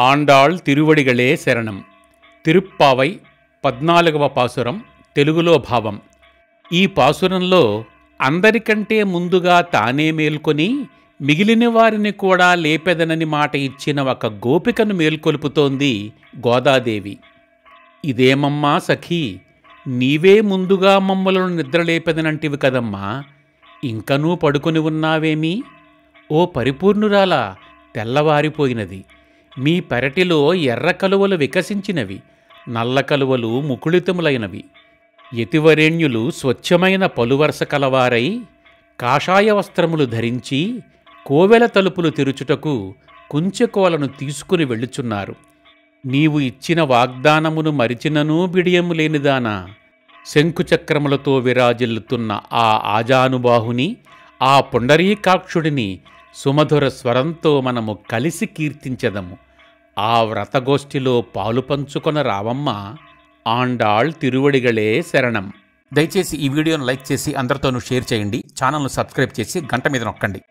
ఆండాళ్ తిరువడిగళే శరణం. తిరుప్పావై 14వ పాసురం తెలుగులో భావం. ఈ పాసురంలో అందరికంటే ముందుగా తానే మేల్కొని మిగిలిన వారిని కూడా లేపెదనని మాట ఇచ్చిన ఒక గోపికను మేల్కొల్పుతోంది గోదాదేవి. ఇదేమమ్మా సఖీ, నీవే ముందుగా మమ్మలను నిద్రలేపెదనంటివి కదమ్మా, ఇంకనూ పడుకొని ఉన్నావేమీ? ఓ పరిపూర్ణురాలా, తెల్లవారిపోయినది. మీ పెరటిలో ఎర్ర కలువలు వికసించినవి, నల్ల కలువలు ముకుళితములైనవి. యతివరేణ్యులు స్వచ్ఛమైన పలువరస కలవారై కాషాయ వస్త్రములు ధరించి కోవెల తలుపులు తెరుచుటకు కుంచెకోలను తీసుకుని వెళ్ళుచున్నారు. నీవు ఇచ్చిన వాగ్దానమును మరిచిననూ బిడియము లేనిదానా, శంకుచక్రములతో విరాజిల్లుతున్న ఆ ఆజానుబాహుని, ఆ పుండరీకాక్షుడిని సుమధుర స్వరంతో మనము కలిసి కీర్తించెదము. ఆ వ్రతగోష్ఠిలో పాలు పంచుకొన రావమ్మ. ఆండాళ్ తిరువడిగళే శరణం. దయచేసి ఈ వీడియోను లైక్ చేసి అందరితోనూ షేర్ చేయండి. ఛానల్ను సబ్స్క్రైబ్ చేసి గంట మీద నొక్కండి.